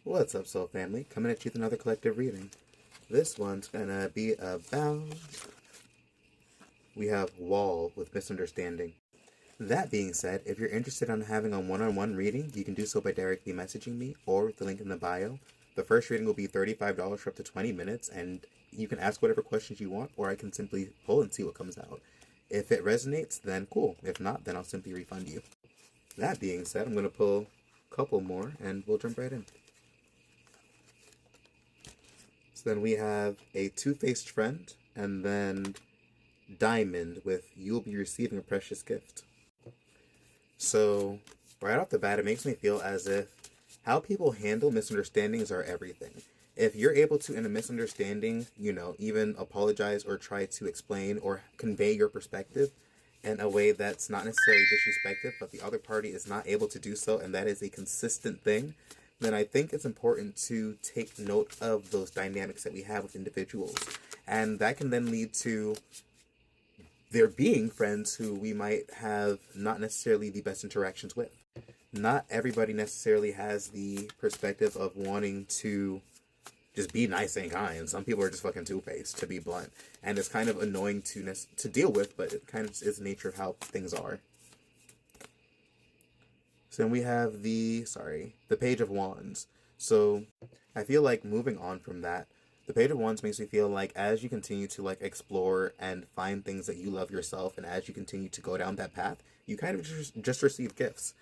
What's up, Soul Family? Coming at you with another collective reading. This one's gonna be about... We have Wall with Misunderstanding. That being said, if you're interested in having a one-on-one reading, you can do so by directly messaging me or with the link in the bio. The first reading will be $35 for up to 20 minutes, and you can ask whatever questions you want, or I can simply pull and see what comes out. If it resonates, then cool. If not, then I'll simply refund you. That being said, I'm going to pull a couple more, and we'll jump right in. So then we have a two-faced friend, and then Diamond with You'll Be Receiving a Precious Gift. So, right off the bat, it makes me feel as if how people handle misunderstandings are everything. If you're able to, in a misunderstanding, even apologize or try to explain or convey your perspective in a way that's not necessarily disrespectful, but the other party is not able to do so, and that is a consistent thing, then I think it's important to take note of those dynamics that we have with individuals. And that can then lead to there being friends who we might have not necessarily the best interactions with. Not everybody necessarily has the perspective of wanting to just be nice and kind. Some people are just fucking two-faced, to be blunt. And it's kind of annoying to deal with, but it kind of is the nature of how things are. So then we have the Page of Wands. So I feel like moving on from that, the Page of Wands makes me feel like as you continue to explore and find things that you love yourself, and as you continue to go down that path, you kind of just receive gifts.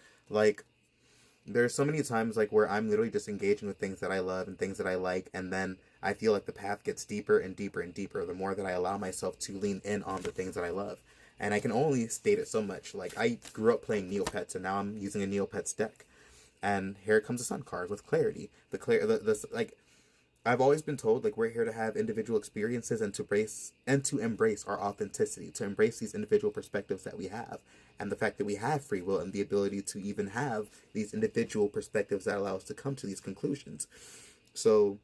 There's so many times where I'm literally just engaging with things that I love and things that I like, and then I feel like the path gets deeper and deeper and deeper the more that I allow myself to lean in on the things that I love. And I can only state it so much. I grew up playing Neopets, and now I'm using a Neopets deck. And here comes the Sun card with clarity. I've always been told we're here to have individual experiences and to embrace our authenticity, to embrace these individual perspectives that we have, and the fact that we have free will and the ability to even have these individual perspectives that allow us to come to these conclusions. So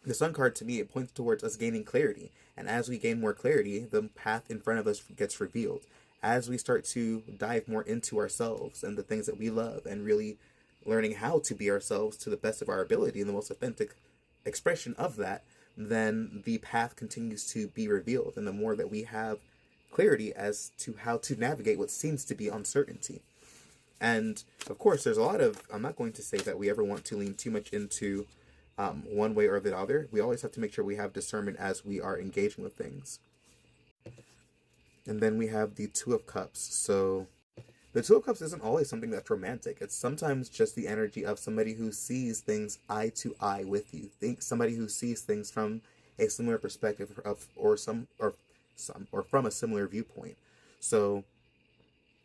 the Sun card, to me, it points towards us gaining clarity, and as we gain more clarity, the path in front of us gets revealed. As we start to dive more into ourselves and the things that we love, and really learning how to be ourselves to the best of our ability and the most authentic expression of that, then the path continues to be revealed, and the more that we have clarity as to how to navigate what seems to be uncertainty. And of course, there's a lot of, I'm not going to say that we ever want to lean too much into one way or the other. We always have to make sure we have discernment as we are engaging with things. And then we have the Two of Cups. So the Two of Cups isn't always something that's romantic. It's sometimes just the energy of somebody who sees things eye to eye with you. Somebody who sees things from a similar perspective or from a similar viewpoint. So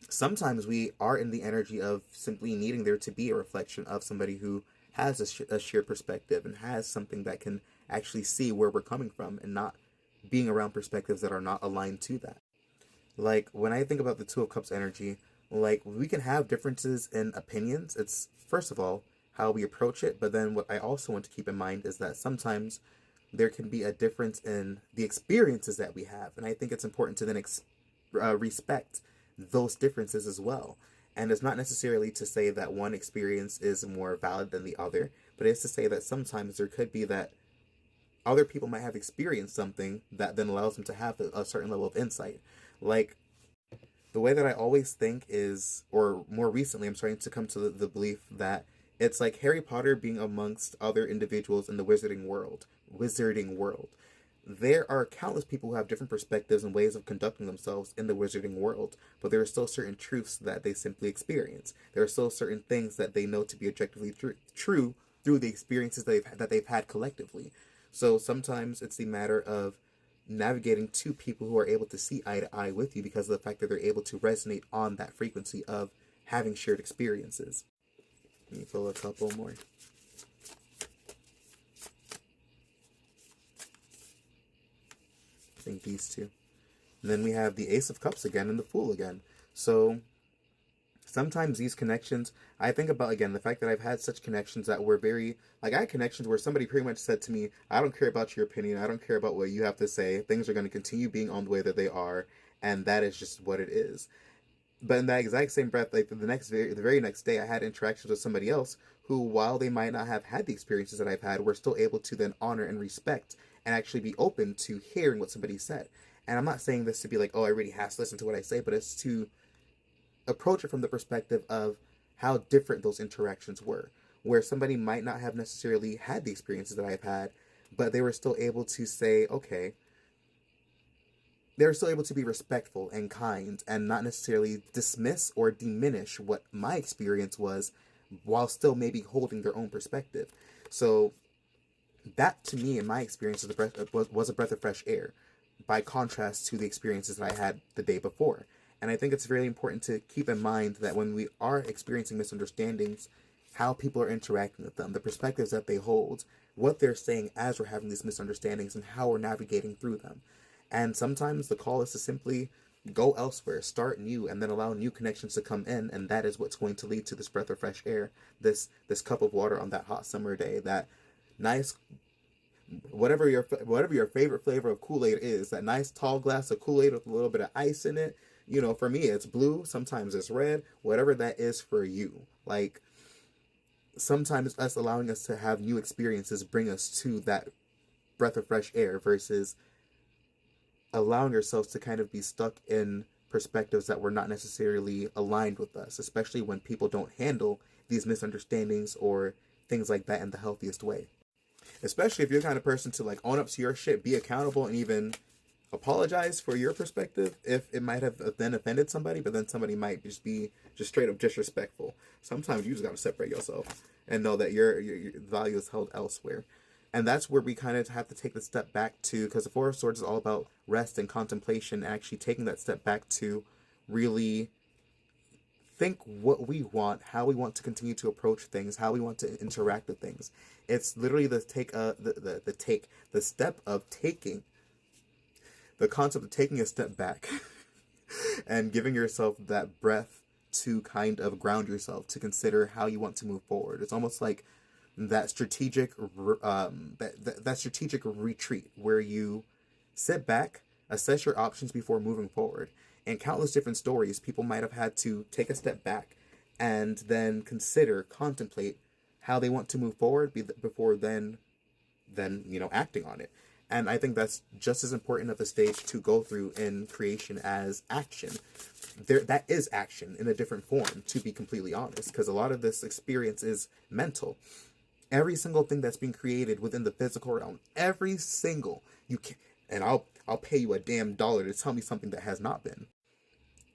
sometimes we are in the energy of simply needing there to be a reflection of somebody who has a shared perspective and has something that can actually see where we're coming from, and not being around perspectives that are not aligned to that. When I think about the Two of Cups energy, we can have differences in opinions. It's, first of all, how we approach it, but then what I also want to keep in mind is that sometimes there can be a difference in the experiences that we have, and I think it's important to then respect those differences as well. And it's not necessarily to say that one experience is more valid than the other, but it's to say that sometimes there could be that other people might have experienced something that then allows them to have a certain level of insight. The way that I always think is, or more recently, I'm starting to come to the belief that it's like Harry Potter being amongst other individuals in the wizarding world. There are countless people who have different perspectives and ways of conducting themselves in the wizarding world, but there are still certain truths that they simply experience. There are still certain things that they know to be objectively true through the experiences that they've had collectively. So sometimes it's the matter of navigating two people who are able to see eye to eye with you because of the fact that they're able to resonate on that frequency of having shared experiences. Let me pull a couple more. I think these two. And then we have the Ace of Cups again and the Fool again. So sometimes these connections, I think about, again, the fact that I've had such connections that were very, I had connections where somebody pretty much said to me, I don't care about your opinion, I don't care about what you have to say, things are going to continue being on the way that they are, and that is just what it is. But in that exact same breath, the very next day, I had interactions with somebody else who, while they might not have had the experiences that I've had, were still able to then honor and respect and actually be open to hearing what somebody said. And I'm not saying this to be like, oh, everybody has to listen to what I say, but it's to approach it from the perspective of how different those interactions were, where somebody might not have necessarily had the experiences that I've had, but they were still able to say, okay, they were still able to be respectful and kind and not necessarily dismiss or diminish what my experience was while still maybe holding their own perspective. So that, to me, in my experience, was a breath of fresh air by contrast to the experiences that I had the day before. And I think it's really important to keep in mind that when we are experiencing misunderstandings, how people are interacting with them, the perspectives that they hold, what they're saying as we're having these misunderstandings, and how we're navigating through them. And sometimes the call is to simply go elsewhere, start new, and then allow new connections to come in, and that is what's going to lead to this breath of fresh air, this cup of water on that hot summer day, that nice, whatever your favorite flavor of Kool-Aid is, that nice tall glass of Kool-Aid with a little bit of ice in it. You know, for me, it's blue, sometimes it's red, whatever that is for you. Like, sometimes us allowing us to have new experiences bring us to that breath of fresh air versus allowing ourselves to kind of be stuck in perspectives that were not necessarily aligned with us, especially when people don't handle these misunderstandings or things like that in the healthiest way. Especially if you're the kind of person to like own up to your shit, be accountable, and even apologize for your perspective if it might have then offended somebody, but then somebody might just be just straight up disrespectful. Sometimes you just got to separate yourself and know that your value is held elsewhere. And that's where we kind of have to take the step back to, because the Four of Swords is all about rest and contemplation, and actually taking that step back to really think what we want, how we want to continue to approach things, how we want to interact with things. It's literally the step of taking, the concept of taking a step back and giving yourself that breath to kind of ground yourself, to consider how you want to move forward. It's almost like that strategic strategic retreat where you sit back, assess your options before moving forward. In countless different stories, people might have had to take a step back and then contemplate how they want to move forward before then acting on it. And I think that's just as important of a stage to go through in creation as action. That is action in a different form, to be completely honest, because a lot of this experience is mental. Every single thing that's being created within the physical realm, every single, and I'll pay you a damn dollar to tell me something that has not been.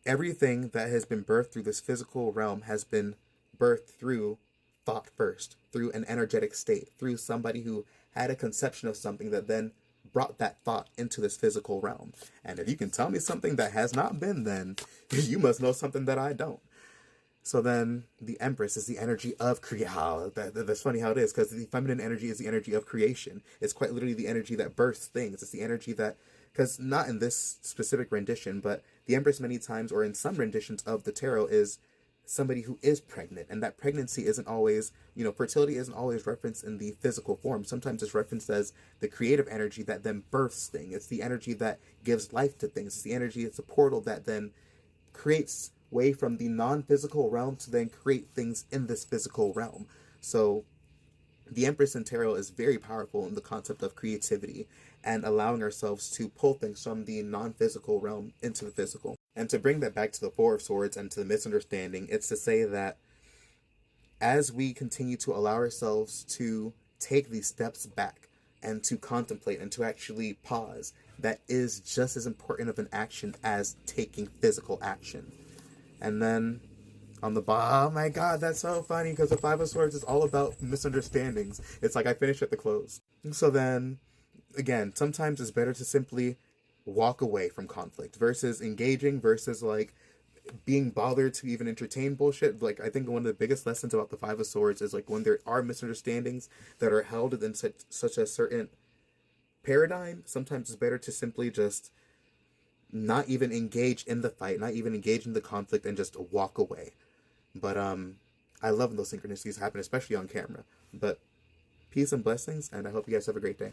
Everything that has been birthed through this physical realm has been birthed through thought first, through an energetic state, through somebody who had a conception of something that then brought that thought into this physical realm. And if you can tell me something that has not been, then you must know something that I don't. So then the Empress is the energy of creation. That's funny how it is, because the feminine energy is the energy of creation. It's quite literally the energy that births things. It's the energy that, because not in this specific rendition, but the Empress many times, or in some renditions of the tarot, is somebody who is pregnant. And that pregnancy isn't always, fertility isn't always referenced in the physical form. Sometimes it's referenced as the creative energy that then births things. It's the energy that gives life to things. It's the energy, it's a portal that then creates way from the non-physical realm to then create things in this physical realm. So the Empress in tarot is very powerful in the concept of creativity and allowing ourselves to pull things from the non-physical realm into the physical. And to bring that back to the Four of Swords and to the misunderstanding, it's to say that as we continue to allow ourselves to take these steps back and to contemplate and to actually pause, that is just as important of an action as taking physical action. And then on the bottom, oh my god, that's so funny, because the Five of Swords is all about misunderstandings. It's like I finished at the close. So then, again, sometimes it's better to simply walk away from conflict versus engaging, versus like being bothered to even entertain bullshit. Like, I think one of the biggest lessons about the Five of Swords is like when there are misunderstandings that are held in such a certain paradigm, sometimes it's better to simply just not even engage in the fight, not even engage in the conflict, and just walk away. But I love when those synchronicities happen, especially on camera. But peace and blessings, and I hope you guys have a great day.